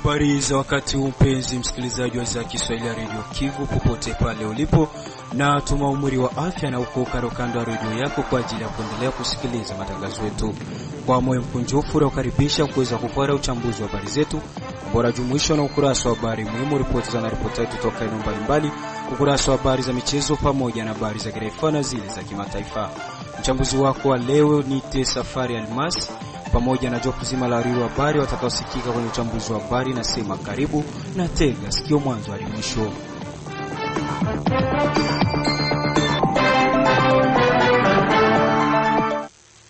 Habari za wakati huu mpenzi msikilizaji wa za Kiswahili ya Radio Kivu popote pale ulipo, na tumaumuri wa afya na uko kando ya radio yako kwa ajili ya kuendelea kusikiliza matangazo yetu. Kwa moyo mkunjufu nakukaribisha kuweza kufuata uchambuzi wa habari zetu, bora jumuisho na ukurasa wa habari muhimu, ripoti za kutoka eneo mbalimbali, ukurasa wa habari za michezo pamoja na habari za kitaifa na zile za kimataifa. Mchambuzi wako wa leo ni Safari Almas pamoja na jopo zima la riro habari watakaosikika kwenye uchambuzi wa habari. Na sema karibu na tega sikio mwanzo hadi mwisho.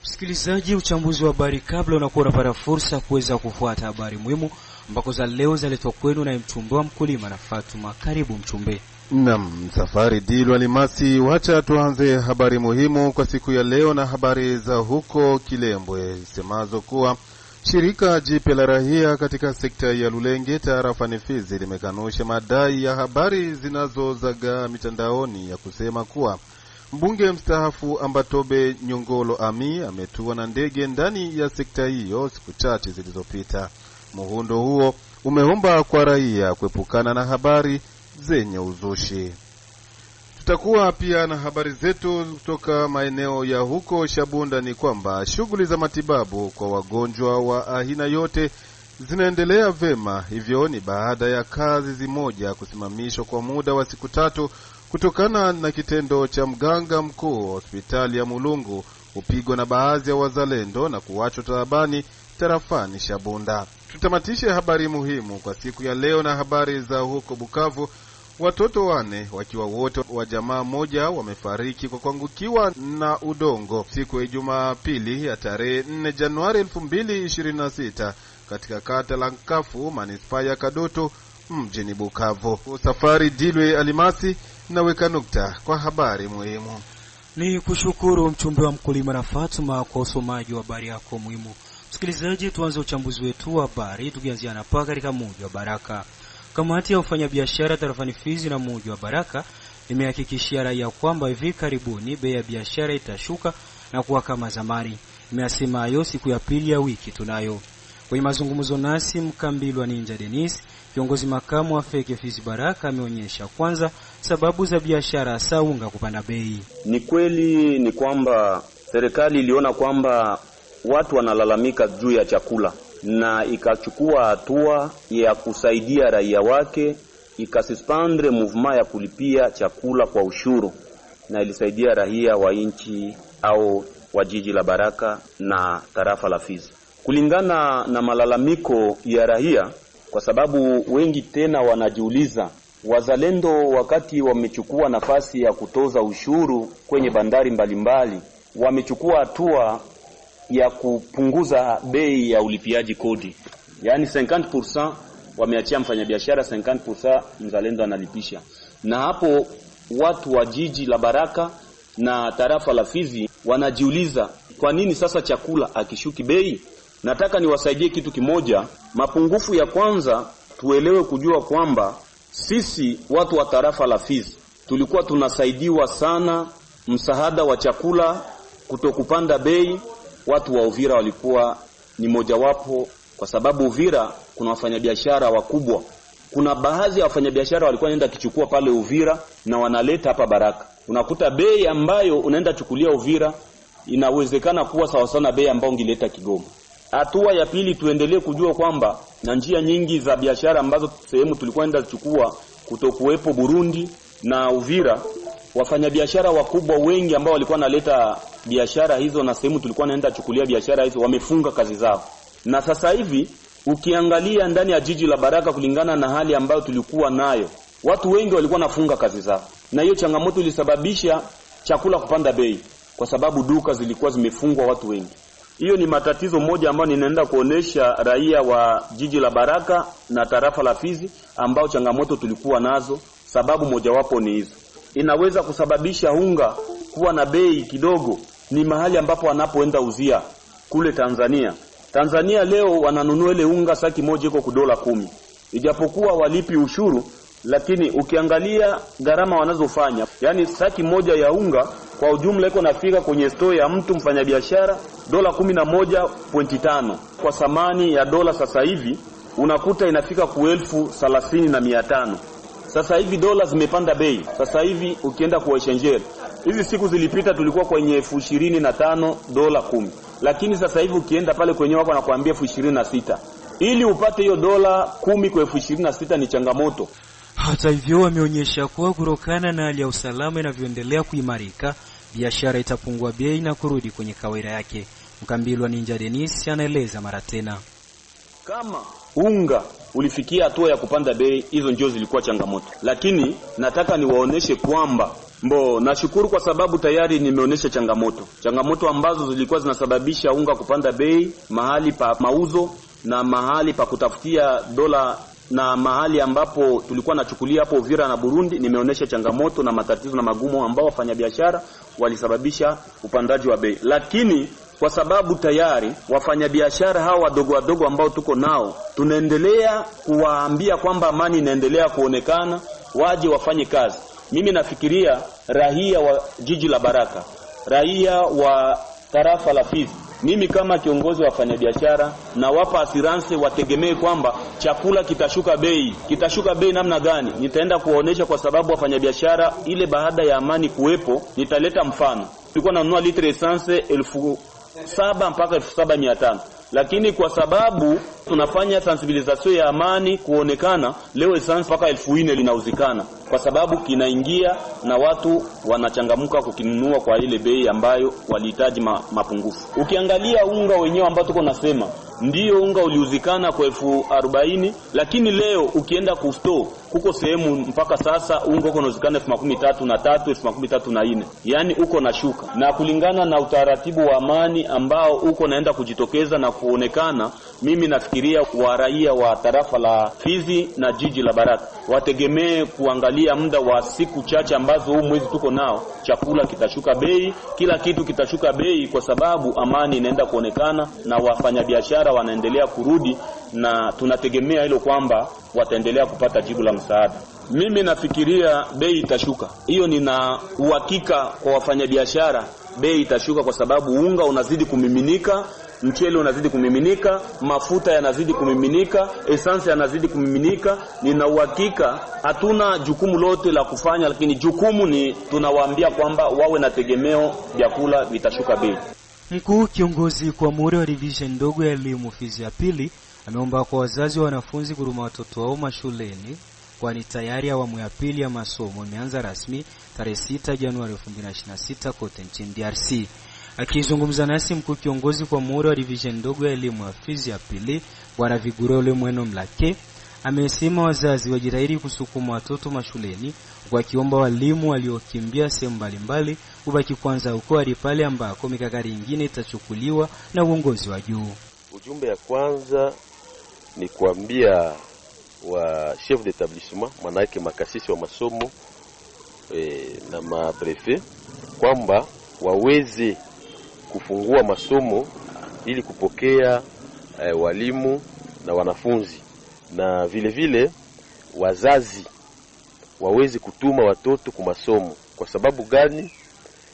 Msikilizaji, uchambuzi wa habari kabla unakuwa unapata fursa kuweza kufuata habari muhimu ambako za leo zaletwa kwenu na mchumbe wa mkulima na Fatuma. Karibu mchumbe. Naam, Safari Dilu Alimasi, wacha tuanze habari muhimu kwa siku ya leo na habari za huko Kilembwe semazo kuwa shirika jipya la rahia katika sekta ya Lulenge tarafani Fizi limekanusha madai ya habari zinazozagaa mitandaoni ya kusema kuwa mbunge mstaafu Ambatobe Nyongolo Ami ametua na ndege ndani ya sekta hiyo siku chache zilizopita. Muhundo huo umeomba kwa raia kuepukana na habari zenye uzushi. Tutakuwa pia na habari zetu kutoka maeneo ya huko Shabunda. Ni kwamba shughuli za matibabu kwa wagonjwa wa aina yote zinaendelea vema. Hivyo ni baada ya kazi zimoja kusimamishwa kwa muda wa siku 3 kutokana na kitendo cha mganga mkuu wa hospitali ya Mulungu upigwa na baadhi ya wazalendo na kuachwa taabani tarafani Shabunda. Tutamatishe habari muhimu kwa siku ya leo na habari za huko Bukavu. Watoto 4 wakiwa wote wa jamaa moja wamefariki kwa kuangukiwa na udongo siku ya Jumapili ya tarehe 4 Januari 2026 katika kata la Nkafu, manispaa ya Kadoto, mjini Bukavu. Safari Dilwe Alimasi naweka nukta kwa habari muhimu. Ni kushukuru mchumbe wa mkulima na Fatuma kwa usomaji wa habari yako muhimu. Msikilizaji, tuanze uchambuzi wetu wa habari tukianzia na paka katika mji wa Baraka. Kamati ya wafanyabiashara tarafani Fizi na mji wa Baraka imehakikishia raia kwamba hivi karibuni bei ya biashara itashuka na kuwa kama zamani. Imesema hayo siku ya pili ya wiki tunayo. Kwenye mazungumzo nasi Mkambilwa Ninja Dennis, kiongozi makamu wa Feke Fizi Baraka, ameonyesha kwanza sababu za biashara saunga kupanda bei. Ni kweli ni kwamba serikali iliona kwamba watu wanalalamika juu ya chakula na ikachukua hatua ya kusaidia raia wake, ikasuspendre movement ya kulipia chakula kwa ushuru, na ilisaidia raia wa nchi au wa jiji la Baraka na tarafa la Fizi. Kulingana na malalamiko ya raia, kwa sababu wengi tena wanajiuliza, wazalendo wakati wamechukua nafasi ya kutoza ushuru kwenye bandari mbalimbali, wamechukua hatua ya kupunguza bei ya ulipiaji kodi. Yaani 50% wameachia mfanyabiashara, 50% mzalendo analipisha. Na hapo watu wa jiji la Baraka na tarafa la Fizi wanajiuliza, kwa nini sasa chakula akishuki bei? Nataka niwasaidie kitu kimoja. Mapungufu ya kwanza tuelewe kujua kwamba sisi watu wa tarafa la Fizi tulikuwa tunasaidiwa sana msaada wa chakula kutokupanda bei. Watu wa Uvira walikuwa ni mojawapo, kwa sababu Uvira kuna wafanyabiashara wakubwa. Kuna baadhi ya wafanyabiashara walikuwa wanaenda kichukua pale Uvira na wanaleta hapa Baraka. Unakuta bei ambayo unaenda chukulia Uvira inawezekana kuwa sawa sana bei ambayo ungeleta Kigoma. Hatua ya pili, tuendelee kujua kwamba na njia nyingi za biashara ambazo sehemu tulikuwa tunaenda kuchukua kutokuwepo Burundi na Uvira, wafanyabiashara wakubwa wengi ambao walikuwa naleta biashara hizo na sehemu tulikuwa naenda chukulia biashara hizo wamefunga kazi zao. Na sasa hivi ukiangalia ndani ya jiji la Baraka, kulingana na hali ambayo tulikuwa nayo, watu wengi walikuwa nafunga kazi zao, na hiyo changamoto ilisababisha chakula kupanda bei kwa sababu duka zilikuwa zimefungwa watu wengi. Hiyo ni matatizo moja ambayo ninaenda kuonesha raia wa jiji la Baraka na tarafa la Fizi ambao changamoto tulikuwa nazo. Sababu mojawapo ni hizo. Inaweza kusababisha unga kuwa na bei kidogo ni mahali ambapo wanapoenda uzia kule Tanzania. Tanzania leo wananunua ile unga saki moja iko kwa $10. Ijapokuwa walipi ushuru, lakini ukiangalia gharama wanazofanya, yani saki moja ya unga kwa ujumla iko nafika kwenye store ya mtu mfanyabiashara $11.5. Kwa thamani ya dola sasa hivi unakuta inafika ku 30,500. Sasa hivi dola zimepanda bei. Sasa hivi ukienda kwa exchange, hizi siku zilipita tulikuwa kwenye 25 dola 10. Lakini sasa hivi ukienda pale kwenye wako anakuambia 26. Ili upate hiyo dola 10 kwa 26 ni changamoto. Hata hivyo wameonyesha kuwa kutokana na hali ya usalama inavyoendelea kuimarika, biashara itapungua bei na kurudi kwenye kawaida yake. Mkambilwa Ninja Dennis anaeleza mara tena. Kama unga ulifikia hatua ya kupanda bei, hizo ndio zilikuwa changamoto. Lakini nataka niwaoneshe kwamba nashukuru kwa sababu tayari nimeonesha changamoto ambazo zilikuwa zinasababisha unga kupanda bei, mahali pa mauzo na mahali pa kutafutia dola na mahali ambapo tulikuwa nachukulia hapo Uvira na Burundi. Nimeonesha changamoto na matatizo na magumu ambao wafanyabiashara walisababisha upandaji wa bei. Lakini kwa sababu tayari wafanyabiashara hao wadogo ambao tuko nao, tunaendelea kuwaambia kwamba amani inaendelea kuonekana, waje wafanye kazi. Mimi nafikiria raia wa jiji la Baraka, raia wa tarafa la Fizi, mimi kama kiongozi wa wafanyabiashara na wapa assurance wategemee kwamba chakula kitashuka bei. Kitashuka bei namna gani? Nitaenda kuonesha, kwa sababu wafanyabiashara ile baada ya amani kuwepo, nitaleta mfano. Tulikuwa tunanunua litre essence 7,000 mpaka 7,500. Lakini kwa sababu tunafanya sensibilisation ya amani kuonekana, leo essence mpaka 4,000 linauzikana, kwa sababu kinaingia na watu wanachangamuka kukinunua kwa ile bei ambayo walihitaji mapungufu. Ukiangalia unga wenyewe ambao tuko nasema, ndio unga uliuzikana kwa 40,000, lakini leo ukienda ku store kuko sehemu mpaka sasa unga uko unauzikana 13,300, 13,400. Yaani uko na shuka. Na kulingana na utaratibu wa amani ambao uko naenda kujitokeza na kuonekana, mimi nafikiria wa raia wa tarafa la Fizi na jiji la Baraka wategemee kuangalia muda wa siku chache ambazo huu mwezi tuko nao, chakula kitashuka bei, kila kitu kitashuka bei, kwa sababu amani inaenda kuonekana na wafanyabiashara wanaendelea kurudi, na tunategemea hilo kwamba wataendelea kupata jibu la msaada. Mimi nafikiria bei itashuka. Hiyo nina uhakika kwa wafanyabiashara, bei itashuka kwa sababu unga unazidi kumiminika, mchele unazidi kumiminika, mafuta yanazidi kumiminika, essence yanazidi kumiminika. Nina uhakika, hatuna jukumu lote la kufanya, lakini jukumu ni tunawaambia kwamba wawe na tegemeo, vyakula vitashuka bei. Mkuu kiongozi kwa muda wa division ndogo ya elimu Fizi ya pili ameomba kwa wazazi wa wanafunzi kuruma watoto wao mashuleni, kwani tayari awamu ya pili ya masomo imeanza rasmi tarehe 6 Januari 2026 kote nchini DRC. Akizungumza nasi mkuu kiongozi kwa muda wa division ndogo ya elimu ya Fizi ya pili Bwana Vigurole Mweno Mlake amesema wazazi wajitahidi kusukuma watoto mashuleni, wakiomba walimu waliokimbia sehemu mbalimbali ubaki kwanza huko hadi pale ambako mikakati mingine itachukuliwa na uongozi wa juu. Ujumbe ya kwanza ni kuambia wa chef d'établissement, manake makasisi wa masomo na maprefet kwamba waweze kufungua masomo ili kupokea walimu na wanafunzi, na vile vile wazazi waweze kutuma watoto kwa masomo. Kwa sababu gani?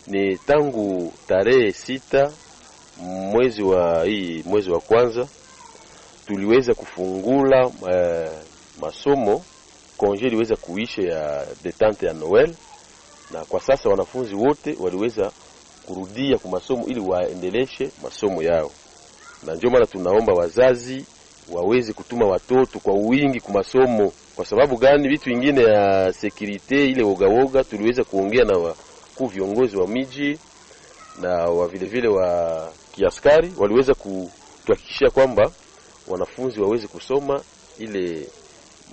Ni tangu tarehe 6 mwezi wa kwanza tuliweza kufungula masomo, konje liweza kuisha ya detente ya Noel, na kwa sasa wanafunzi wote waliweza kurudia kwa masomo ili waendeleshe masomo yao. Na ndio maana tunaomba wazazi waweze kutuma watoto kwa wingi kwa masomo. Kwa sababu gani? Vitu vingine ya security ile woga tuliweza kuongea na viongozi wa miji na wa vile vile wa kiaskari, waliweza kuhakikisha kwamba wanafunzi waweze kusoma, ile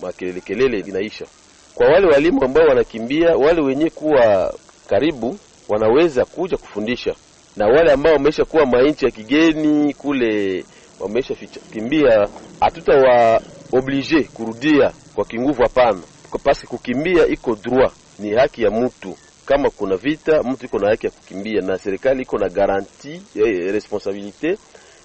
makelele inaisha. Kwa wale walimu ambao wanakimbia, wale wenye kuwa karibu wanaweza kuja kufundisha, na wale ambao wamesha kuwa mainchi ya kigeni kule wamesha kimbia, hatutawa oblige kurudia kwa kinguvu, hapana. Kwa pasi kukimbia iko droit, ni haki ya mtu. Kama kuna vita, mtu iko na haki ya kukimbia, na serikali iko na garantie responsabilite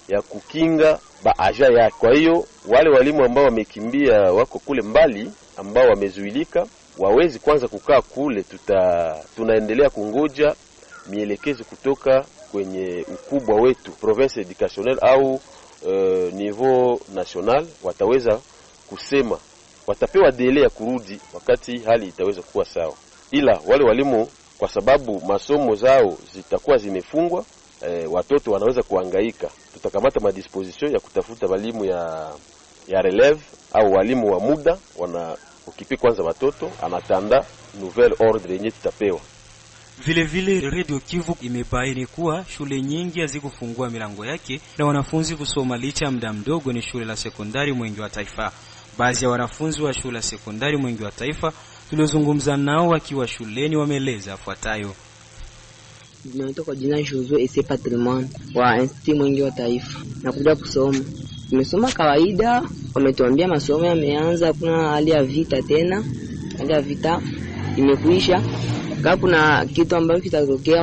ya kukinga baaja yake. Kwa hiyo wale walimu ambao wamekimbia wako kule mbali, ambao wamezuilika, wawezi kwanza kukaa kule. Tunaendelea kungoja mielekezo kutoka kwenye ukubwa wetu province educationnel au niveau national, wataweza kusema watapewa delay ya kurudi wakati hali itaweza kuwa sawa. Ila wale walimu kwa sababu masomo zao zitakuwa zimefungwa, watoto wanaweza kuhangaika. Tutakamata madisposition ya kutafuta walimu ya relève au walimu wa muda ukipi kwanza watoto anatanda nouvelle ordre yenye tutapewa. Vile vile Radio Kivu imebaini kuwa shule nyingi hazikufungua milango yake na wanafunzi kusoma licha muda mdogo ni shule la sekondari Mwenge wa Taifa. Baadhi ya wanafunzi wa shule la sekondari Mwenge wa Taifa tuliozungumza nao wakiwa shuleni wameeleza afuatayo. Ninaitwa kwa jina Josué Ese Patrimoine wa Institut Mwenge wa Taifa. Nakuja kusoma. Nimesoma kawaida, wametuambia masomo yameanza, hakuna hali ya vita tena. Hali ya vita imekwisha. Kama kuna kitu ambacho kitatokea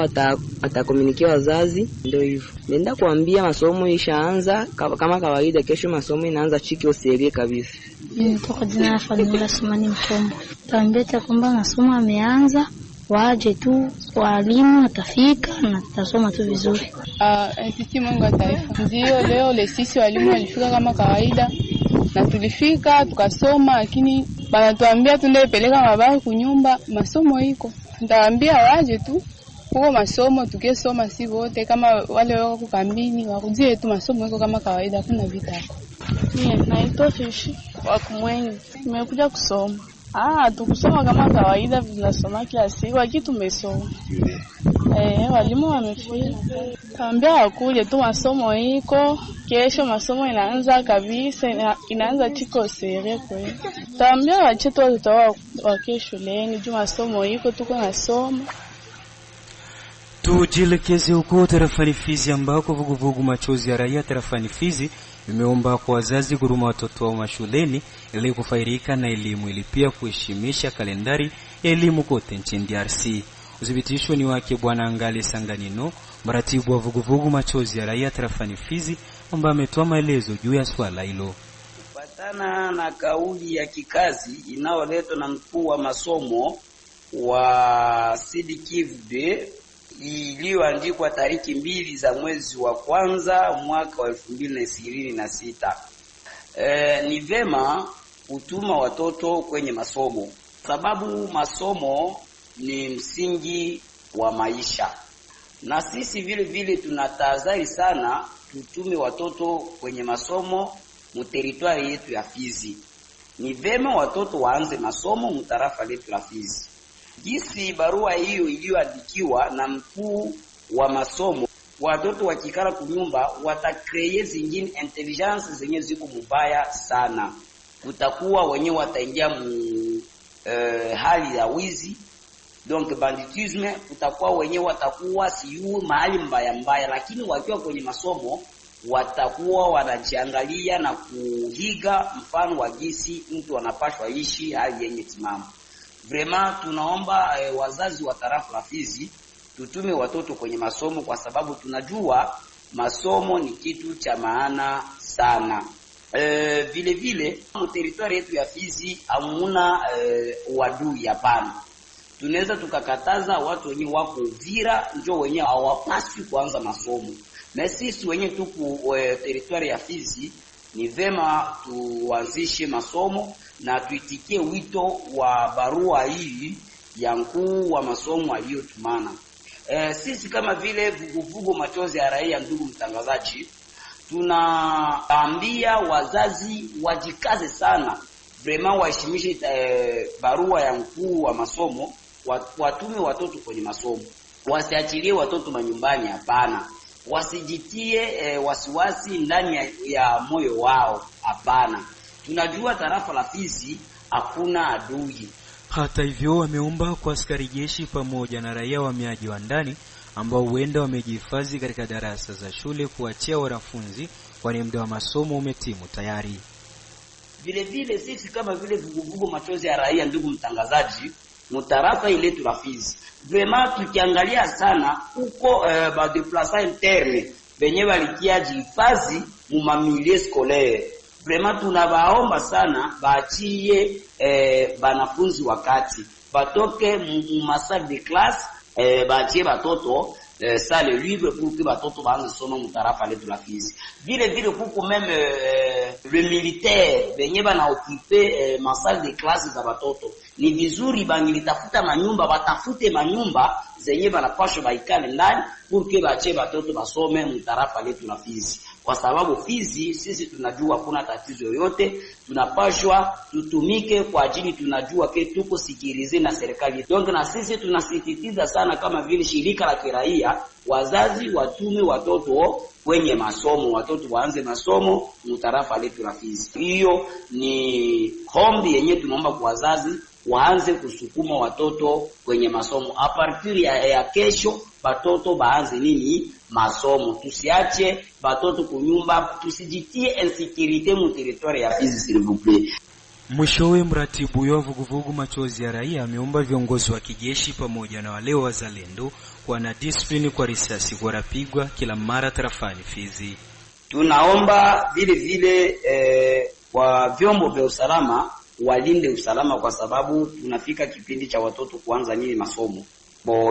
watakomunikia wazazi, ndio hivyo. Nenda kuambia masomo ishaanza kama kawaida, kesho masomo inaanza chiki usirie kabisa. Nitoka jina la familia Sumani Mtombo. Taambia kwamba masomo yameanza, waje tu walimu watafika na tutasoma tu vizuri. Institut Mwenge wa Taifa. Ndio leo sisi walimu walifika kama kawaida na tulifika tukasoma, lakini banatuambia tunapeleka mabaki kunyumba, masomo iko. Ndaambia waje tu kwa masomo tukesoma si wote, kama wale wako kukambini wakujie tu masomo iko kama kawaida, kuna vita. Mimi naitwa Fishi wa Kumwengi. Nimekuja kusoma. Tukusoma kama kawaida tunasoma kila siku, lakini tumesoma. Walimu wamefika. Kaambia wakuje tu masomo iko, kesho masomo inaanza kabisa, inaanza chiko serie kwa hiyo. Kaambia wache tu watoto wa kesho shuleni, juu masomo iko tuko nasoma. Tujielekeze huko tarafani Fizi ambako vuguvugu machozi ya raia tarafani Fizi imeomba kwa wazazi kuruma watoto wa mashuleni ili kufaidika na elimu ili pia kuheshimisha kalendari ya elimu kote nchini DRC. Udhibitisho ni wake Bwana Ngale Sanganino, mratibu wa vuguvugu machozi ya raia tarafani Fizi, ambaye ametoa maelezo juu ya swala hilo. Kufuatana na kauli ya kikazi inayoletwa na mkuu wa masomo wa Sud Kivu iliyoandikwa tariki 2 za mwezi wa kwanza mwaka wa 2026. Ni vema kutuma watoto kwenye masomo, sababu masomo ni msingi wa maisha. Na sisi vile vile tunatahadhari sana tutume watoto kwenye masomo muteritwari yetu ya Fizi. Ni vema watoto waanze masomo mtarafa letu la Fizi. Jinsi barua hiyo iliyoandikiwa na mkuu wa masomo, watoto wakikala kunyumba watakreye zingine intelligence zenye ziko mubaya sana. Kutakuwa wenyewe wataingia hali ya wizi, donc banditisme. Kutakuwa wenyewe watakuwa siyo mahali mbaya, lakini wakiwa kwenye masomo watakuwa wanajiangalia na kuhiga mfano wa jinsi mtu anapashwa ishi hali yenye timamu. Vraiment tunaomba wazazi wa tarafa la Fizi tutume watoto kwenye masomo, kwa sababu tunajua masomo ni kitu cha maana sana. Vile vile mu territoire yetu ya Fizi hamuna uadui, hapana. Tunaweza tukakataza watu wenye wako Uvira njoo wenye hawapaswi kuanza masomo. Na sisi wenye tuku territoire ya Fizi ni vema tuanzishe masomo na tuitikie wito wa barua hii ya mkuu wa masomo aliyotumana. Sisi kama vile vuguvugu machozi ya raia, ndugu mtangazaji, tunaambia wazazi wajikaze sana, vraiment waheshimishe barua ya mkuu wa masomo, watume watoto kwenye masomo, wasiachilie watoto manyumbani, hapana. Wasijitie wasiwasi ndani ya moyo wao, hapana. Tunajua tarafa la Fizi hakuna adui. Hata hivyo wameomba kwa askari jeshi pamoja na raia wahamiaji wa ndani ambao huenda wamejihifadhi katika darasa za shule kuachia wanafunzi kwani muda wa masomo umetimu tayari. Vile vile sisi kama vile vuguvugu machozi ya raia, ndugu mtangazaji, mtarafa ile tu la Fizi, vraiment tukiangalia sana uko ba déplacement interne benye balikia jihifadhi mu mamilie scolaire. Vraiment tunabaomba sana baachie banafunzi wakati batoke mu masalle de classe, baachie batoto salle libre pour que batoto baanze soma mutarafa letu la Fizi. Vile kuko même le militaire benye bana occuper ma salle de classe za batoto. Ni vizuri bangilitafuta manyumba, batafute manyumba zenye banapaswa baikale ndani pour que bache batoto basome mutarafa letu la Fizi. Kwa sababu Fizi sisi tunajua kuna tatizo yoyote, tunapashwa tutumike kwa ajili tunajua ke tuko sikirize na serikali. Donc na sisi tunasisitiza sana kama vile shirika la kiraia, wazazi watume watoto kwenye masomo, watoto waanze masomo mutarafa letu la Fizi. Hiyo ni hombi yenye tunaomba kwa wazazi waanze kusukuma watoto kwenye masomo. A partir ya kesho batoto baanze nini masomo. Tusiache batoto kunyumba, tusijitie insécurité mu territoire ya Fizi s'il vous plaît. Mwishowe, mratibu wa vuguvugu Machozi ya Raia ameomba viongozi wa kijeshi pamoja na wale wazalendo kuwa na discipline kwa risasi warapigwa kila mara tarafani Fizi. Tunaomba vile kwa vyombo vya usalama walinde usalama, kwa sababu tunafika kipindi cha watoto kuanza nini masomo.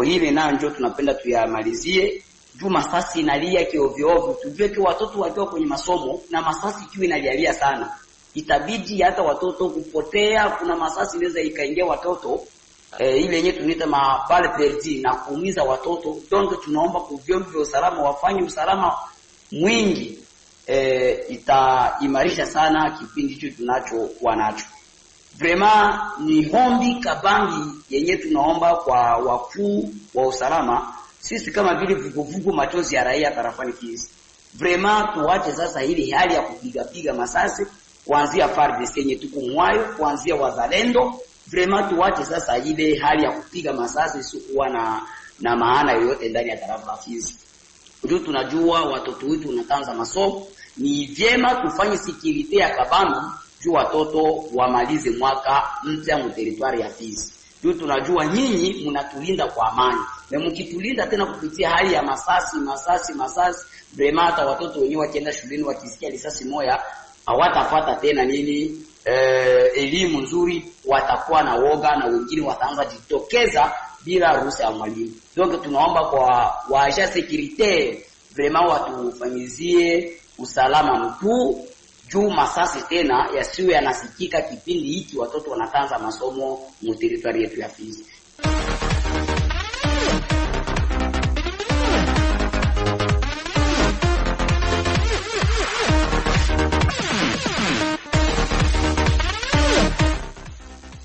Hili nayo ndio tunapenda tuyamalizie. Juu masasi inalia kiovyo, tujue watoto wakiwa kwenye masomo na masasi kiwe inalialia sana, itabidi hata watoto kupotea. Kuna masasi inaweza ikaingia watoto ile yenyewe tunaita mabale perdi na kuumiza watoto. Donc tunaomba kwa vyombo vya usalama wafanye usalama mwingi, itaimarisha sana kipindi hicho tunachokuwa nacho. Vraiment ni hombi kabangi yenye tunaomba kwa wakuu wa usalama, sisi kama vile vuguvugu Machozi ya Raia tarafani Fizi. Vraiment tuache sasa hili hali ya kupiga masasi, kuanzia FARDC yenye tuko mwayo, kuanzia wazalendo. Vraiment tuache sasa ile hali ya kupiga masasi sikuwa na maana yoyote ndani ya tarafa la Fizi. Ndio tunajua watoto wetu wanaanza masomo, ni vyema tufanye security ya kabambi juu watoto wamalize mwaka mpya mu territoire ya Fizi. Ndio tunajua nyinyi mnatulinda kwa amani. Na mkitulinda tena kupitia hali ya masasi, vraiment hata watoto wenyewe wakienda shuleni wakisikia risasi moja hawatafuata tena nini elimu nzuri, watakuwa na woga na wengine wataanza jitokeza bila ruhusa ya mwalimu. Donc tunaomba kwa waja security vraiment watufanyizie usalama mkuu juu masasi tena yasiwe yanasikika kipindi hiki watoto wanaanza masomo mu territoire yetu ya Fizi.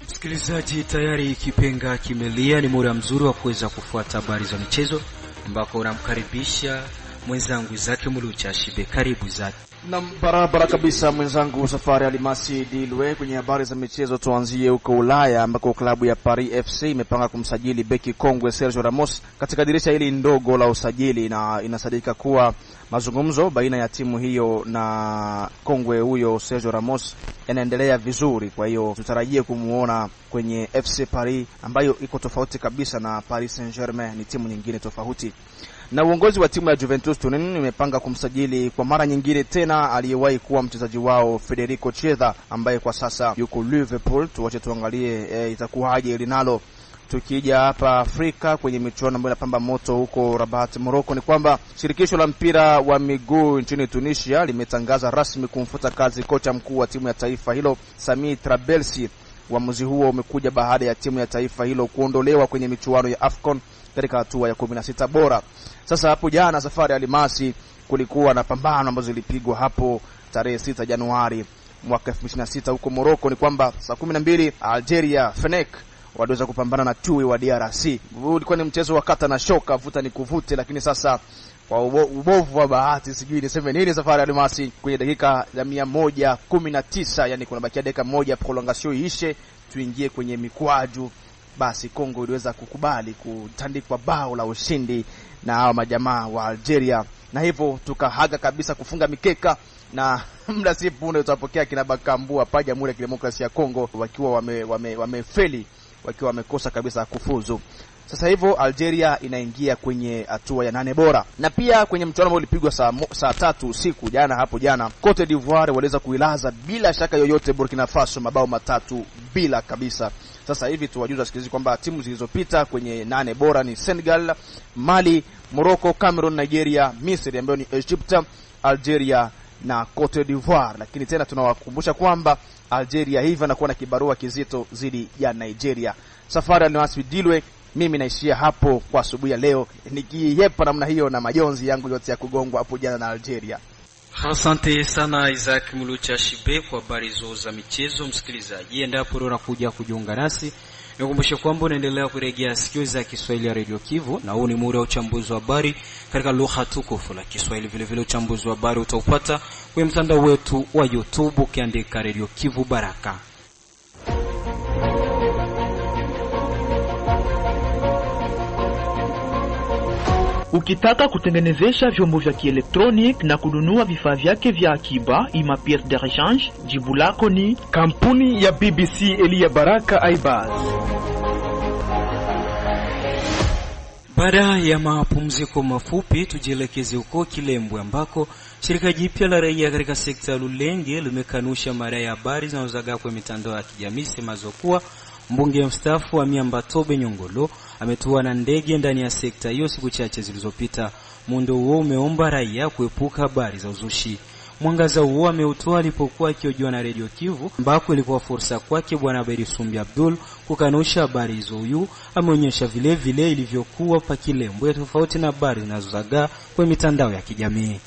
Msikilizaji, tayari kipenga kimelia, ni muda mzuri wa kuweza kufuata habari za michezo ambako unamkaribisha mwenzangu Zake Mulucha Shibe. Karibu Zake. Na barabara kabisa mwenzangu Safari Alimasi Dilwe. Kwenye habari za michezo tuanzie huko Ulaya ambako klabu ya Paris FC imepanga kumsajili beki kongwe Sergio Ramos katika dirisha hili ndogo la usajili, na inasadika kuwa mazungumzo baina ya timu hiyo na kongwe huyo Sergio Ramos yanaendelea vizuri. Kwa hiyo tutarajie kumuona kwenye FC Paris ambayo iko tofauti kabisa na Paris Saint-Germain, ni timu nyingine tofauti. Na uongozi wa timu ya Juventus Turin imepanga kumsajili kwa mara nyingine tena aliyewahi kuwa mchezaji wao Federico Chiesa ambaye kwa sasa yuko Liverpool. Tuache tuangalie itakuwaje linalo. Tukija hapa Afrika kwenye michuano ambayo inapamba moto huko Rabat, Morocco, ni kwamba shirikisho la mpira wa miguu nchini Tunisia limetangaza rasmi kumfuta kazi kocha mkuu wa timu ya taifa hilo Sami Trabelsi. Uamuzi huo umekuja baada ya timu ya taifa hilo kuondolewa kwenye michuano ya AFCON katika hatua ya 16 bora. Sasa hapo jana Safari Alimasi kulikuwa na pambano ambazo zilipigwa hapo tarehe 6 Januari mwaka 2026 huko Morocco. Ni kwamba saa 12 Algeria Fenech waliweza kupambana na Tui wa DRC. Ulikuwa ni mchezo wa kata na shoka, vuta ni kuvute, lakini sasa kwa ubovu wa bahati sijui niseme nini Safari Alimasi, kwenye dakika ya 119, yani kuna bakia dakika moja prolongation iishe tuingie kwenye mikwaju, basi Kongo iliweza kukubali kutandikwa bao la ushindi na hao majamaa wa Algeria, na hivyo tukahaga kabisa kufunga mikeka, na muda si punde tutapokea kina Bakambua pa Jamhuri ya Kidemokrasia ya Kongo wakiwa wamefeli, wakiwa wamekosa kabisa kufuzu. Sasa hivyo Algeria inaingia kwenye hatua ya 8 bora. Na pia kwenye mchuano ambao ulipigwa saa 3 usiku jana, hapo jana Cote d'Ivoire waliweza kuilaza bila shaka yoyote Burkina Faso mabao 3 bila kabisa. Sasa hivi tuwajuza sikilizi kwamba timu zilizopita kwenye 8 bora ni Senegal, Mali, Morocco, Cameroon, Nigeria, Misri ambayo ni Egypt, Algeria na Cote d'Ivoire. Lakini tena tunawakumbusha kwamba Algeria hivi anakuwa na kibarua kizito zidi ya Nigeria. Safari Alimasi Dilwe, mimi naishia hapo kwa asubuhi ya leo, nikiyepa namna hiyo na majonzi yangu yote ya kugongwa hapo jana na Algeria. Asante sana Isaac Mulucha Shibe kwa habari za michezo. Msikilizaji, endapo unakuja kujiunga nasi, nikukumbusha kwamba unaendelea kurejea sikio za Kiswahili ya Radio Kivu, na huu ni muda wa uchambuzi wa habari katika lugha tukufu la Kiswahili. Vile vile uchambuzi wa habari utaupata kwenye mtandao wetu wa YouTube ukiandika Radio Kivu Baraka. Ukitaka kutengenezesha vyombo vya kielektronik na kununua vifaa vyake vya akiba ima pièce de rechange, jibu lako ni kampuni ya BBC Elia Baraka Aibaz. Baada ya mapumziko mafupi, tujielekeze huko Kilembwe ambako shirika jipya la raia katika sekta ya Lulenge limekanusha mara ya habari zinazozagaa kwa mitandao ya kijamii semazo kuwa mbunge mstaafu wa Miamba Tobe Nyongolo ametua na ndege ndani ya sekta hiyo siku chache zilizopita. Muundo huo umeomba raia kuepuka habari za uzushi. Mwangaza huo ameutoa alipokuwa akihojiwa na Radio Kivu, ambako ilikuwa fursa kwake Bwana Berisumbi Abdul kukanusha habari hizo. Huyu ameonyesha vile vile ilivyokuwa pa Kilembwe tofauti na habari zinazozagaa kwa mitandao ya kijamii.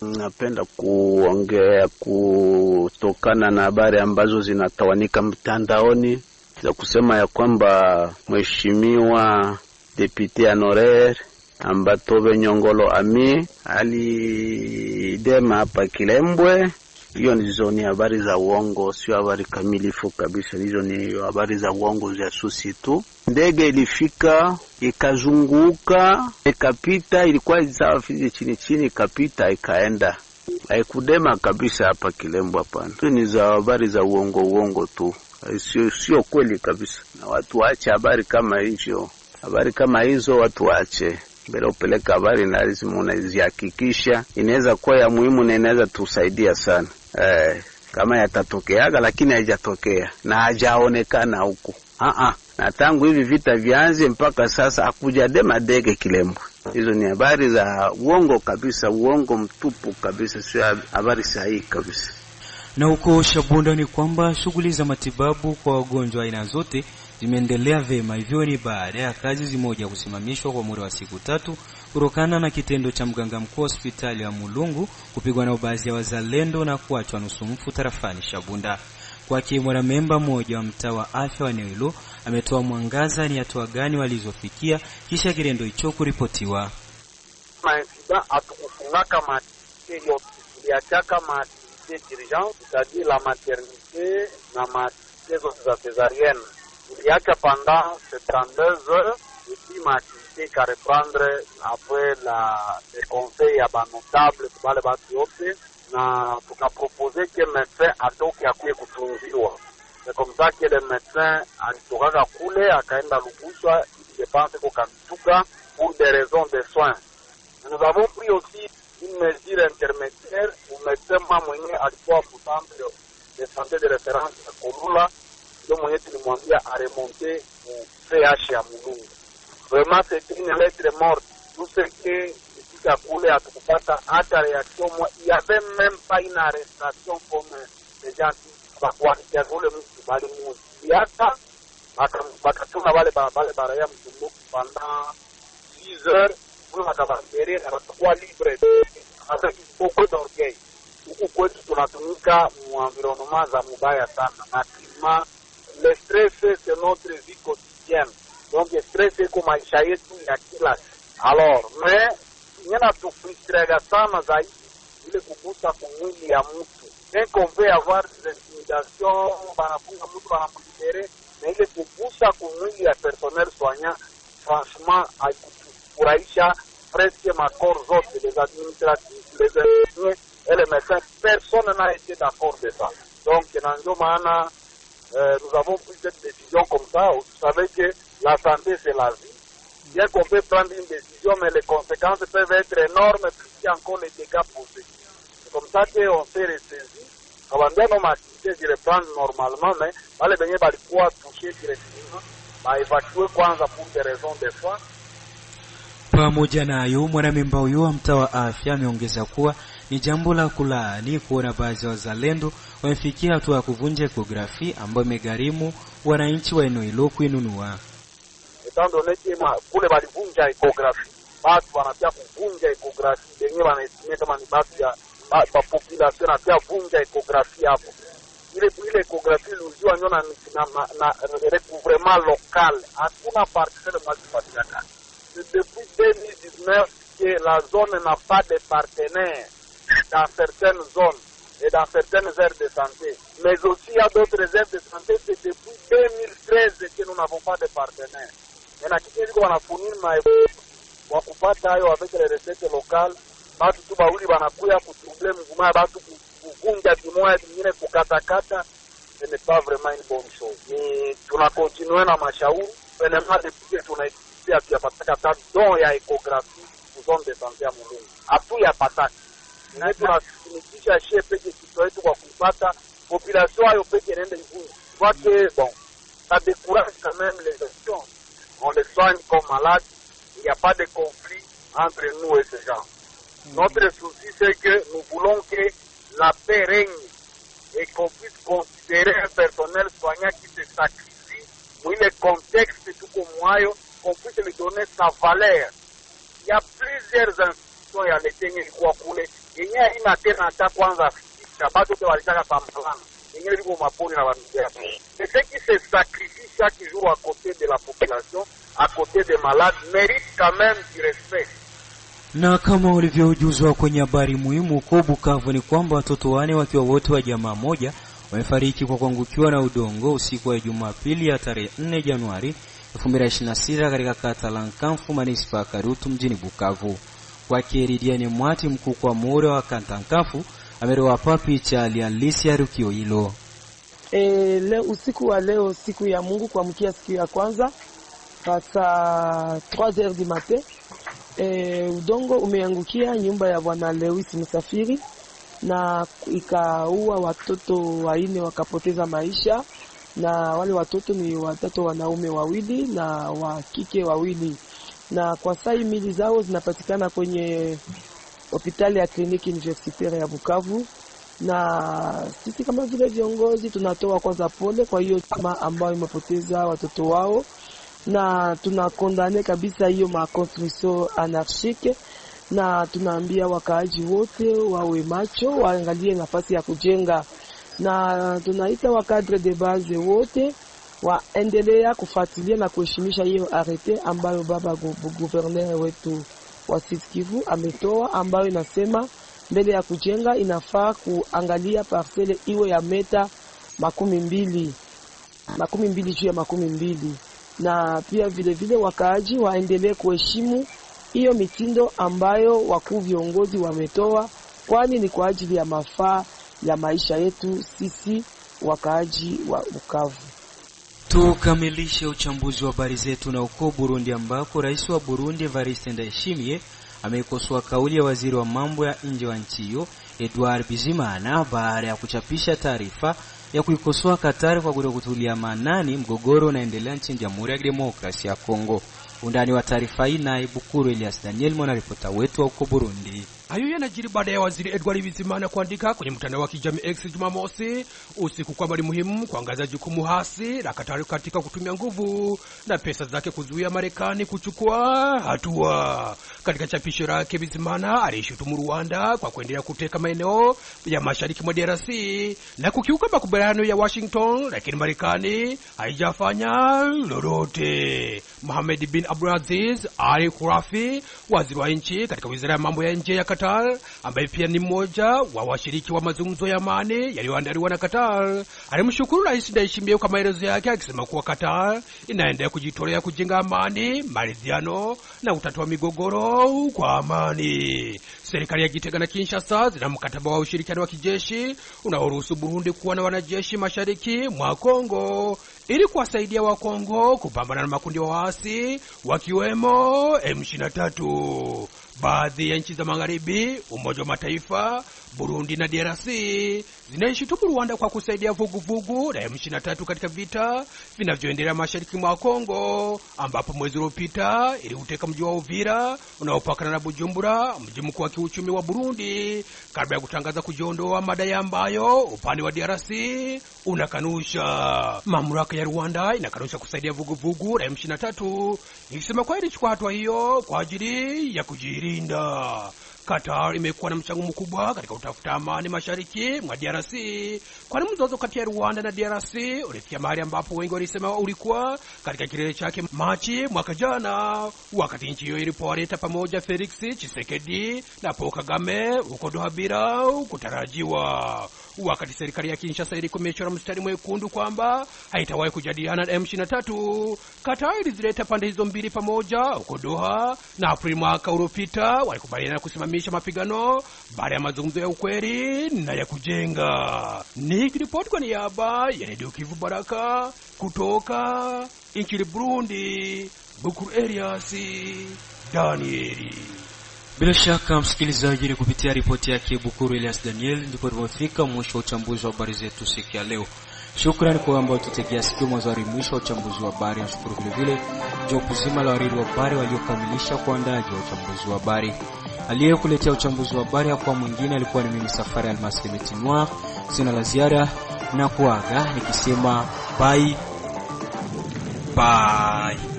Napenda kuongea kutokana na habari ambazo zinatawanika mtandaoni za kusema ya kwamba mheshimiwa deputy honoraire Ambatobe Nyongolo Ami alidema hapa Kilembwe. Hiyo ni habari za uongo, sio habari kamilifu kabisa. Hizo ni habari za uongo za susi tu. Ndege ilifika, ikazunguka, ikapita, ilikuwa sawa fizi chini ikapita, ikaenda. Haikudema kabisa hapa Kilembwe hapana. Hizo ni za habari za uongo tu. Sio kweli kabisa. Na watu waache habari kama hizo. Habari kama hizo watu waache. Bila upeleka habari na lazima unazihakikisha. Inaweza kuwa ya muhimu na inaweza tusaidia sana. Kama yatatokeaga lakini haijatokea na hajaonekana huko. Na tangu hivi vita vianze mpaka sasa hakujadema ndege Kilembwe. Hizo ni habari za uongo kabisa, uongo mtupu kabisa, sio habari sahihi kabisa. Na huko Shabunda ni kwamba shughuli za matibabu kwa wagonjwa aina zote zimeendelea vema. Hivyo ni baada ya kazi zimoja kusimamishwa kwa muda wa siku 3 kutokana na kitendo cha mganga mkuu hospitali ya Mulungu kupigwa na baadhi ya wazalendo na kuachwa nusu mfu tarafani Shabunda. Kwake mwanamemba mmoja wa mtaa wa afya wa eneo hilo ametoa mwangaza ni hatua gani walizofikia kisha kitendo hicho kuripotiwa. Maisida atukufungaka materi yote kama d'urgence, c'est-à-dire la maternité na maternité za césarienne. Il y a que pendant ces 32 heures, et puis ma activité qu'à reprendre après les conseils à notable pour les batiote, na tuka proposer que le médecin atoke akuye kutunziwa. C'est comme ça que le médecin alitoka kule akaenda Lubusha, je pense qu'au Kamituga pour des raisons de soins. Nous avons pris aussi une mesure intermédiaire où le médecin mwenye alikuwa au centre de santé de référence à Kolula, ndio mwenye tulimwambia a remonter au CH ya Mulungu. Vraiment c'est une lettre morte. Tout ce que ifika kule atukupata hata réaction. Il y avait même pas une arrestation comme les gens bakuanikia kule mtu bali muziata bakatuna wale baraya mtumbuku pendant 6 heures pour akabambere na watakuwa libre avec beaucoup d'orgueil. Huku kwetu tunatumika mu environnement za mubaya sana na klima. Le stress c'est notre vie quotidienne, donc le stress iko maisha yetu ya kila siku. Alors mais nyana tufrustrega sana zaidi ile kugusa kumwili ya mtu. Dès qu'on veut avoir des intimidations, banafunga mtu banamlibere, na ile kugusa kumwili ya personnel soignant, franchement haikufurahisha presque makor zote, les administratifs, les infirmiers et les médecins. Personne n'a été d'accord de ça. Donc nanjo maana nous avons pris cette décision comme ça. Vous savez que la santé c'est la vie. Bien qu'on peut prendre une décision, mais les conséquences peuvent être énormes, plus qu'il y a encore les dégâts posés. C'est comme ça qu'on s'est ressaisi kabambia no maaktivite zireprendre normalement, mais wale benye balikuwa touché directement baevacue kwanza pour des raisons de soins. Pamoja na hayo, mwanamemba huyo wa mtaa wa afya ameongeza kuwa ni jambo la kulaani kuona baadhi ya wazalendo wamefikia hatua ya kuvunja ekografi ambayo imegharimu wananchi wa eneo hilo kuinunua. Étant donné que kule balivunja ekografi, batu wanapia kuvunja ekografi, benye wanaestimia kama ni batu ya population na pia vunja ekografi hapo. Ile ekografi iliuziwa nyona na recouvrement local, hakuna parcelle mwazipatikana. Depuis 2019 que la zone n'a pas de partenaires dans certaines zones et dans certaines aires de santé, mais aussi à d'autres aires de santé, c'est depuis 2013 que nous n'avons pas de partenaires. Et na kiti liko wanafunir wa kupata hayo avec les recettes locales, batu tu bauli wanakuya kutuble mguma batu kuvunja kimoya kingine kukatakata, ce n'est pas vraiment une bonne chose. Ni tunakontinue na mashauri, vraiment depuis que tunaikisia tuyapataka don ya ekografi ku zone de santé ya Mulungu. Atu ya pataki. Na tunasinikisha shie peke kitu yetu kwa kupata population ayo peke nende ivunji. Kwa que bon, ça décourage quand même les gens. On les soigne comme malades, il n'y a pas de conflit entre nous et ces gens. Notre souci, c'est que nous voulons que la paix règne et qu'on puisse considérer un personnel soignant qui se sacrifie, dans le contexte tout comme moi, qu'on puisse lui donner sa valeur. Il y a plusieurs institutions ya letenye ilikuwa kule, yenye ina tena hata kwanza fikisha, bado te walitaka pamalana, yenye ilikuwa mapori na wamijea. C'est ce qui se sacrifie chaque jour à côté de la population, à côté des malades, mérite quand même du respect. Na kama ulivyoujuzwa kwenye habari muhimu huko Bukavu ni kwamba watoto 4 wakiwa wote wa jamaa moja wamefariki kwa kuangukiwa na udongo usiku wa Jumapili ya tarehe 4 Januari 2026 katika kata la Nkamfu manispa Karutu mjini Bukavu. Kwa Keridiani Mwati, mkuu kwa muhuri wa kata Nkamfu, ameroa picha halisi ya tukio hilo. Leo usiku wa leo, siku ya Mungu kuamkia siku ya kwanza, saa 3h du matin, udongo umeangukia nyumba ya bwana Lewis Msafiri na ikaua watoto 4 wakapoteza maisha, na wale watoto ni watoto wanaume 2 na wa kike 2, na kwa sasa mili zao zinapatikana kwenye hospitali ya kliniki universitaire ya Bukavu. Na sisi kama vile viongozi tunatoa kwanza pole kwa hiyo kama ambao imepoteza watoto wao, na tunakondane kabisa hiyo makonstruction anarchique, na tunaambia wakaaji wote wawe macho, waangalie nafasi ya kujenga, na tunaita wakadre de base wote waendelea kufuatilia na kuheshimisha hiyo arete ambayo baba gouverneur wetu wa Sud Kivu ametoa, ambayo inasema mbele ya kujenga inafaa kuangalia parcelle iwe ya meta 20 juu ya 20, na pia vile vile wakaaji waendelee kuheshimu hiyo mitindo ambayo wakuu viongozi wametoa, kwani ni kwa ajili ya mafaa ya maisha yetu sisi wakaaji wa Bukavu. Tukamilishe uchambuzi wa habari zetu na uko Burundi, ambako rais wa Burundi Evariste Ndayishimiye ameikosoa kauli ya waziri wa mambo ya nje wa nchi hiyo Edouard Bizimana baada ya kuchapisha taarifa ya kuikosoa Katari kwa kutokutulia maanani mgogoro unaendelea nchini Jamhuri ya Demokrasia ya Kongo. Undani wa taarifa hii na Bukuru Elias Daniel, mwanaripota wetu wa uko Burundi. Hayo yanajiri baada ya waziri Edouard Bizimana kuandika kwenye mtandao wa kijamii X Jumamosi usiku kwamba ni muhimu kuangaza jukumu hasi la Katari katika kutumia nguvu na pesa zake kuzuia Marekani kuchukua hatua. Katika chapisho lake, Bizimana alishutumu Rwanda kwa kuendelea kuteka maeneo ya mashariki mwa DRC na kukiuka makubaliano ya Washington, lakini Marekani haijafanya lolote. Mohamed bin Abdulaziz Al Khurafi, waziri wa nchi katika wizara ya mambo ya nje ya Qatar, ambaye pia ni mmoja wa washiriki wa mazungumzo ya amani yaliyoandaliwa na Qatar, alimshukuru Rais Ndayishimiye kwa maelezo yake, akisema kuwa Qatar inaendelea kujitolea kujenga amani, maridhiano na utatu wa migogoro kwa amani. Serikali ya Gitega na Kinshasa zina mkataba wa ushirikiano wa kijeshi unaoruhusu Burundi kuwa na wanajeshi mashariki mwa Kongo ili kuwasaidia wa Kongo kupambana na makundi wa waasi wakiwemo M23. Baadhi ya nchi za magharibi, Umoja wa Mataifa, Burundi na DRC zinaishutumu Rwanda kwa kusaidia vuguvugu la M23 katika vita vinavyoendelea mashariki mwa Kongo, ambapo mwezi uliopita iliuteka mji wa Uvira unaopakana na Bujumbura, mji mkuu wa kiuchumi wa Burundi, kabla ya kutangaza kujiondoa, madai ambayo upande wa DRC unakanusha. Mamlaka ya Rwanda inakanusha kusaidia vuguvugu la M23, ikisema kwa ilichukua hatua hiyo kwa ajili ya kujilinda. Qatar imekuwa na mchango mkubwa katika utafuta amani mashariki mwa DRC, kwani mzozo kati ya Rwanda na DRC ulifikia mahali ambapo wengi walisema ulikuwa katika kilele chake Machi mwaka jana, wakati nchi hiyo ilipowaleta pamoja Felix Tshisekedi na Paul Kagame huko Doha bila kutarajiwa. Wakati serikali ya Kinshasa ilikomeshwa mstari mwekundu kwamba haitawahi kujadiliana na M23, Qatar ilizileta pande hizo mbili pamoja huko Doha, na Aprili mwaka uliopita walikubaliana kusimamisha mapigano baada ya mazungumzo ya ukweli na ya kujenga. Nikiripoti kwa niaba ya Radio Kivu Baraka kutoka nchini Burundi, Bukuru Elias Danieli. Bila shaka msikilizaji, ni kupitia ripoti yake Bukuru Elias Daniel ndipo tulipofika mwisho wa uchambuzi wa habari zetu siku ya leo. Shukrani kwa ambao tutegea sikio mwanzo hadi mwisho wa uchambuzi wa habari. Nashukuru vile vile jopo zima la wahariri wa habari waliokamilisha kuandaji wa uchambuzi wa habari. Aliyekuletea uchambuzi wa habari kwa mwingine alikuwa ni mimi Safari Almasi Metinwa. Sina la ziada na kuaga nikisema bye bye.